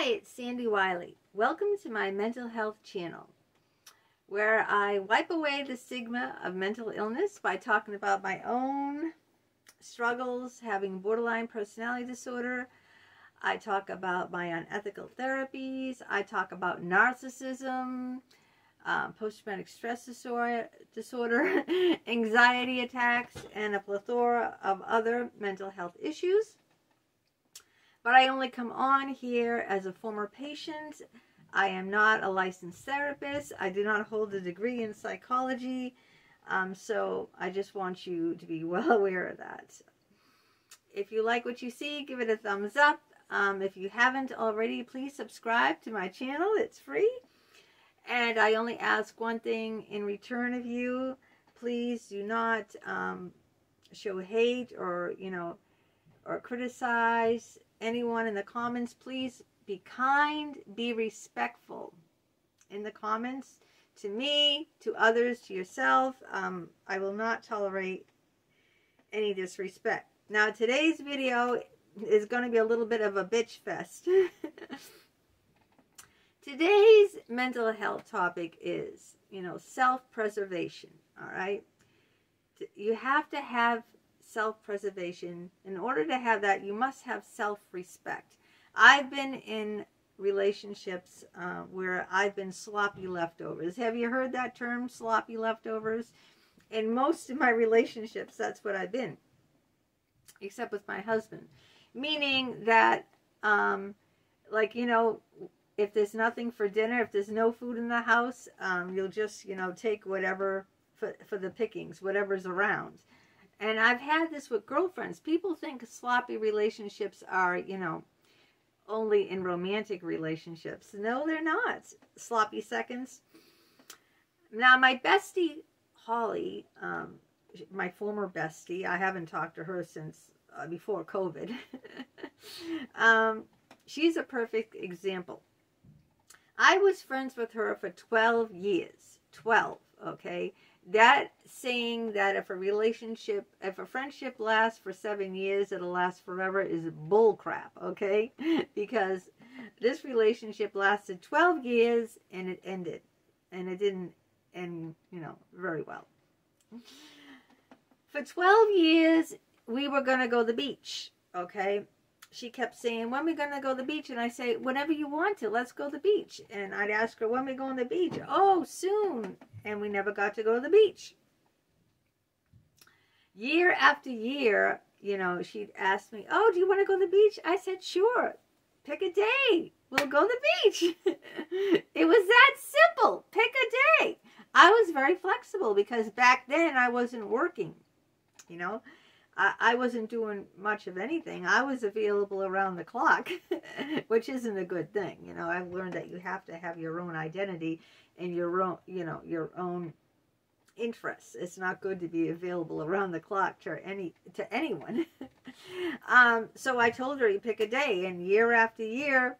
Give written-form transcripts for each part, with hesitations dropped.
Hi, it's Sandy Wyllie. Welcome to my mental health channel, where I wipe away the stigma of mental illness by talking about my own struggles, having borderline personality disorder. I talk about my unethical therapies. I talk about narcissism, post-traumatic stress disorder, anxiety attacks, and a plethora of other mental health issues. But I only come on here as a former patient. I am not a licensed therapist. I do not hold a degree in psychology. So I just want you to be well aware of that. If you like what you see, give it a thumbs up. If you haven't already, please subscribe to my channel. It's free. And I only ask one thing in return of you. Please do not show hate or, or criticize anyone in the comments. Please be kind, be respectful in the comments to me, to others, to yourself. I will not tolerate any disrespect. Now, today's video is going to be a little bit of a bitch fest. Today's mental health topic is, self-preservation, all right? You have to have self-preservation. In order to have that, you must have self-respect. I've been in relationships where I've been sloppy leftovers. Have you heard that term, sloppy leftovers? In most of my relationships, that's what I've been, except with my husband. Meaning that, if there's nothing for dinner, if there's no food in the house, you'll just, take whatever for the pickings, whatever's around. And I've had this with girlfriends. People think sloppy relationships are, only in romantic relationships. No, they're not. Sloppy seconds. Now, my bestie, Holly, my former bestie, I haven't talked to her since before COVID. She's a perfect example. I was friends with her for 12 years. 12, okay? That saying that if a friendship lasts for 7 years, it'll last forever is bull crap, okay? Because this relationship lasted 12 years and it ended. And it didn't end, very well. For 12 years, we were going to go to the beach, okay? She kept saying, when are we going to go to the beach? And I say, whenever you want to, let's go to the beach. And I'd ask her, when are we going to the beach? Oh, soon. And we never got to go to the beach. Year after year, she'd ask me, oh, do you want to go to the beach? I said, sure. Pick a day. We'll go to the beach. It was that simple. Pick a day. I was very flexible because back then I wasn't working, I wasn't doing much of anything. I was available around the clock, which isn't a good thing. I've learned that you have to have your own identity and your own, your own interests. It's not good to be available around the clock to anyone. So I told her, you pick a day, and year after year,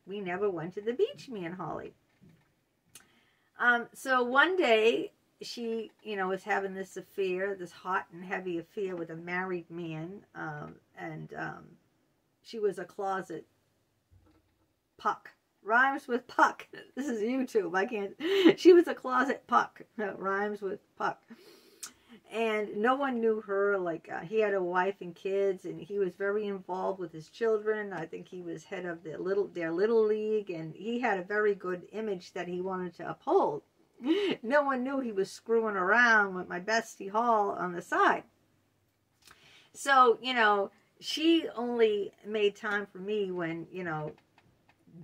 we never went to the beach, me and Holly. So one day, she, was having this affair, this hot and heavy affair with a married man, and she was a closet puck. Rhymes with puck. This is YouTube. I can't. She was a closet puck. Rhymes with puck. And no one knew her. He had a wife and kids, and he was very involved with his children. I think he was head of their little league, and he had a very good image that he wanted to uphold. No one knew he was screwing around with my bestie Hall on the side. So, she only made time for me when,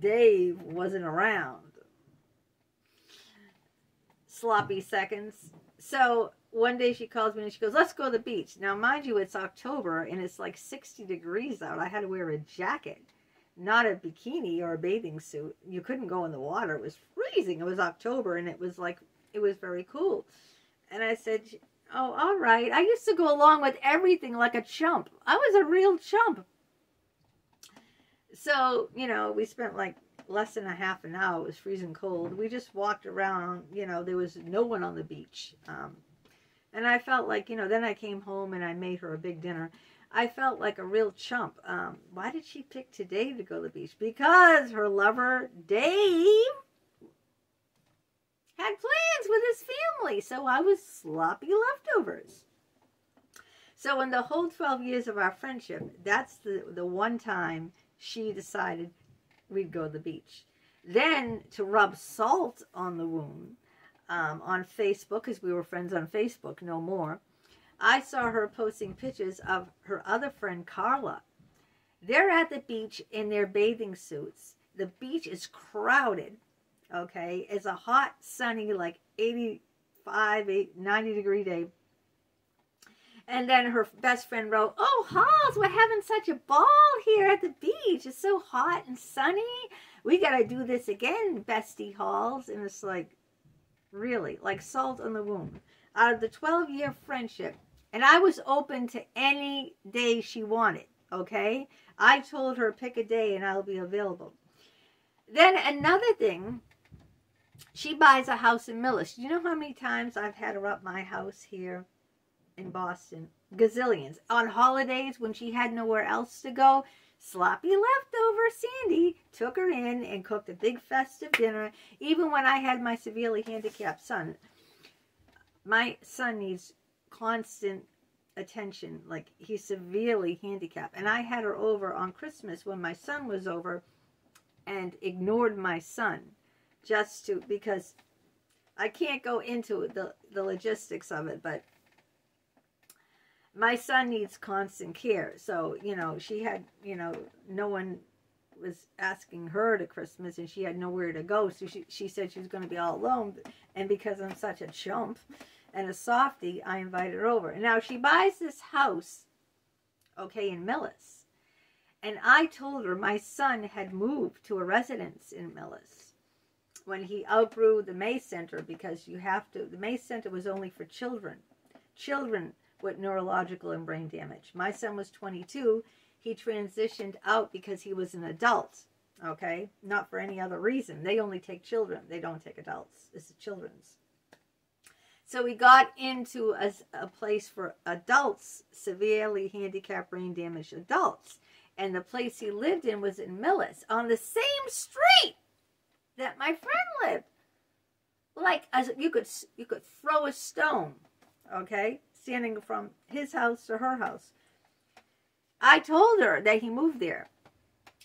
Dave wasn't around. Sloppy seconds. So, one day she calls me and she goes, let's go to the beach. Now, mind you, it's October and it's like 60 degrees out. I had to wear a jacket, not a bikini or a bathing suit. You couldn't go in the water. It was freezing. It was October and it was very cool. And I said, oh, all right. I used to go along with everything like a chump. I was a real chump. So, we spent less than a half an hour. It was freezing cold. We just walked around, there was no one on the beach. And I felt like, then I came home and I made her a big dinner. I felt like a real chump. Why did she pick today to go to the beach? Because her lover, Dave, had plans with his family. So I was sloppy leftovers. So in the whole 12 years of our friendship, that's the one time she decided we'd go to the beach. Then, to rub salt on the wound, on Facebook, because we were friends on Facebook, no more, I saw her posting pictures of her other friend, Carla. They're at the beach in their bathing suits. The beach is crowded, okay? It's a hot, sunny, like 90 degree day. And then her best friend wrote, "Oh, Halls, we're having such a ball here at the beach. It's so hot and sunny. We got to do this again, bestie Halls." And it's like, really, like salt on the wound. Out of the 12-year friendship, and I was open to any day she wanted, okay? I told her, pick a day and I'll be available. Then another thing, she buys a house in Millis. Do you know how many times I've had her up my house here in Boston? Gazillions. On holidays when she had nowhere else to go, sloppy leftover Sandy took her in and cooked a big festive dinner. Even when I had my severely handicapped son. My son needs constant attention. Like, he's severely handicapped. And I had her over on Christmas when my son was over and ignored my son just to, because I can't go into the logistics of it, but my son needs constant care. So, you know, she had, you know, no one was asking her to Christmas and she had nowhere to go. So she said she was going to be all alone. And because I'm such a chump and a softie, I invited her over. And now she buys this house, okay, in Millis. And I told her my son had moved to a residence in Millis when he outgrew the May Center, because you have to, the May Center was only for children with neurological and brain damage. My son was 22. He transitioned out because he was an adult, okay? Not for any other reason. They only take children. They don't take adults. This is children's. So we got into a place for adults, severely handicapped, brain damaged adults. And the place he lived in was in Millis, on the same street that my friend lived. Like, as you could throw a stone, okay, standing from his house to her house. I told her that he moved there.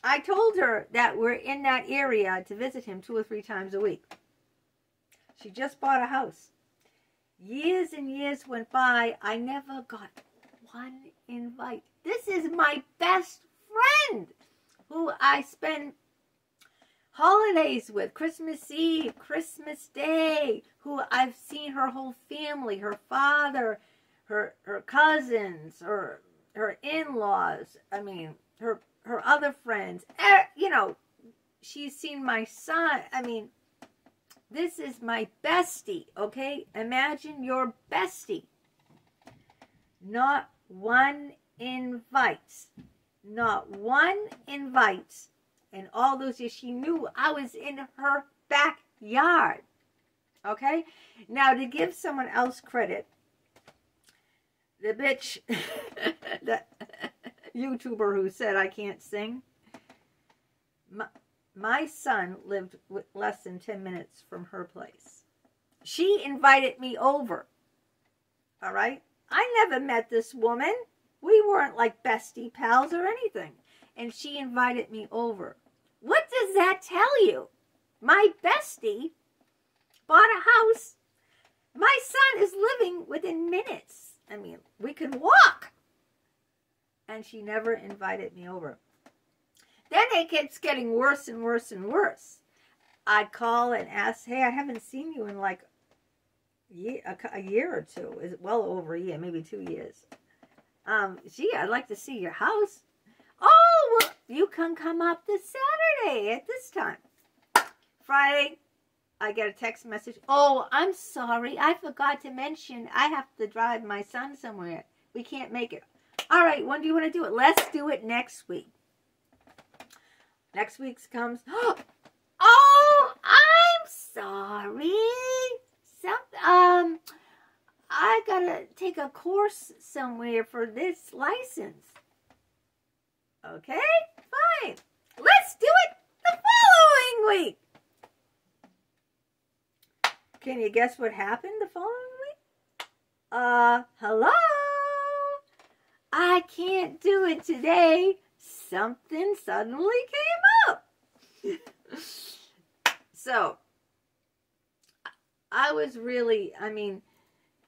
I told her that we're in that area to visit him 2 or 3 times a week. She just bought a house. Years and years went by. I never got one invite. This is my best friend who I spend holidays with, Christmas Eve, Christmas Day, who I've seen her whole family, her father, her cousins, her in-laws, I mean, her other friends. You know, she's seen my son. I mean, this is my bestie, okay? Imagine your bestie. Not one invites. Not one invites. And all those years, she knew I was in her backyard. Okay? Now, to give someone else credit, the bitch, the YouTuber who said I can't sing, my son lived less than 10 minutes from her place. She invited me over. All right? I never met this woman. We weren't like bestie pals or anything. And she invited me over. What does that tell you? My bestie bought a house. My son is living within minutes. I mean, we could walk. And she never invited me over. Then it gets getting worse and worse and worse. I'd call and ask, hey, I haven't seen you in like a year or two. Is it well over a year, maybe 2 years. Gee, I'd like to see your house. Oh, well, you can come up this Saturday at this time. Friday, I get a text message. Oh, I'm sorry. I forgot to mention I have to drive my son somewhere. We can't make it. All right, when do you want to do it? Let's do it next week. Next week's comes. Oh, I'm sorry. I gotta take a course somewhere for this license. Okay, fine. Let's do it the following week. Can you guess what happened the following week? Hello? I can't do it today. Something suddenly came up. So, I was really, I mean,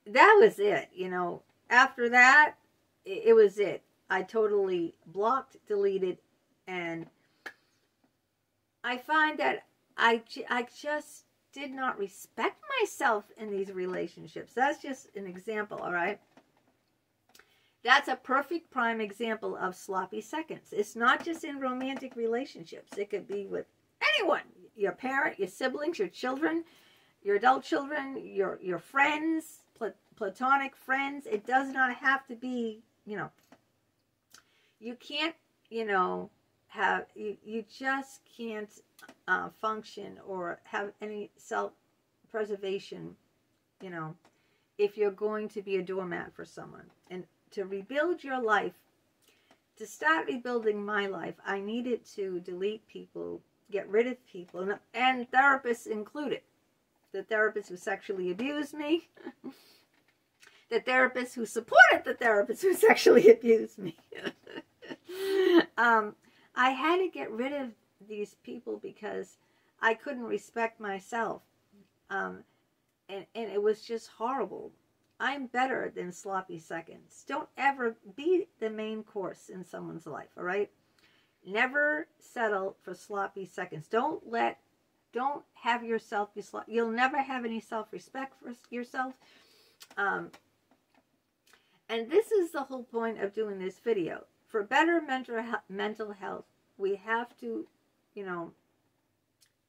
that was it, you know. After that, it was it. I totally blocked, deleted, and I find that I just did not respect myself in these relationships. That's just an example, all right? That's a perfect prime example of sloppy seconds. It's not just in romantic relationships. It could be with anyone. Your parent, your siblings, your children, your adult children, your friends, platonic friends. It does not have to be, you know, you can't, you know, have, you just can't function or have any self-preservation, you know, if you're going to be a doormat for someone. And to rebuild your life, to start rebuilding my life, I needed to delete people, get rid of people, and therapists included. The therapist who sexually abused me, the therapist who supported the therapist who sexually abused me. I had to get rid of these people because I couldn't respect myself. And it was just horrible. I'm better than sloppy seconds. Don't ever be the main course in someone's life, all right? Never settle for sloppy seconds. Don't have yourself be sloppy. You'll never have any self-respect for yourself. And this is the whole point of doing this video. For better mental health, we have to, you know,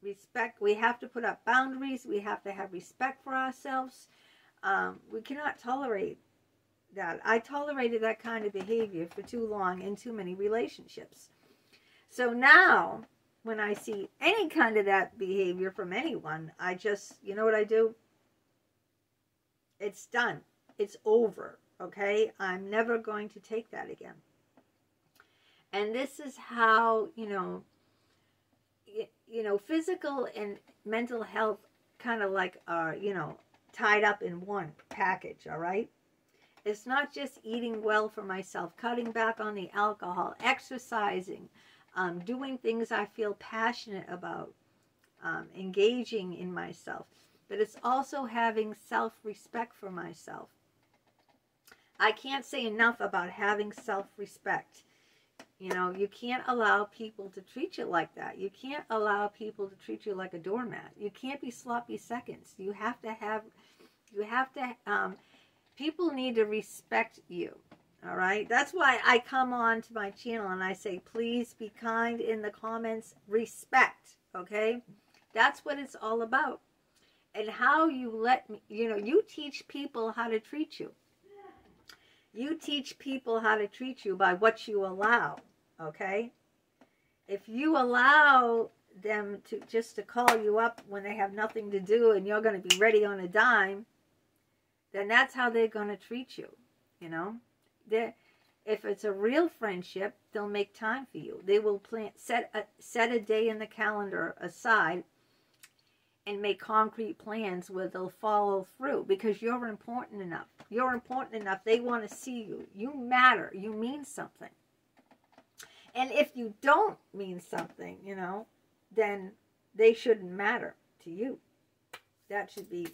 respect. We have to put up boundaries. We have to have respect for ourselves. We cannot tolerate that. I tolerated that kind of behavior for too long in too many relationships. So now, when I see any kind of that behavior from anyone, I just, you know what I do? It's done. It's over. Okay? I'm never going to take that again. And this is how, you know, physical and mental health kind of like are, you know, tied up in one package, all right? It's not just eating well for myself, cutting back on the alcohol, exercising, doing things I feel passionate about, engaging in myself, but it's also having self-respect for myself. I can't say enough about having self-respect. You know, you can't allow people to treat you like that. You can't allow people to treat you like a doormat. You can't be sloppy seconds. You have to, people need to respect you. All right? That's why I come on to my channel and I say, please be kind in the comments. Respect. Okay? That's what it's all about. And how you let me, you know, you teach people how to treat you. You teach people how to treat you by what you allow, okay? If you allow them to just to call you up when they have nothing to do and you're going to be ready on a dime, then that's how they're going to treat you, you know? If it's a real friendship, they'll make time for you. They will set a day in the calendar aside and make concrete plans where they'll follow through because you're important enough. You're important enough. They want to see you. You matter. You mean something. And if you don't mean something, you know, then they shouldn't matter to you. That should be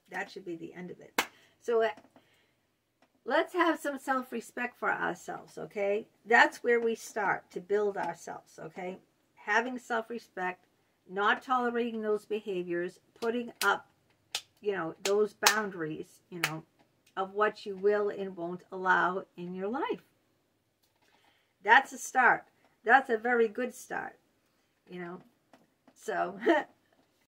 the end of it. So let's have some self-respect for ourselves, okay? That's where we start to build ourselves, okay? Having self-respect, not tolerating those behaviors, putting up, you know, those boundaries, you know, of what you will and won't allow in your life. That's a start. That's a very good start, you know. So,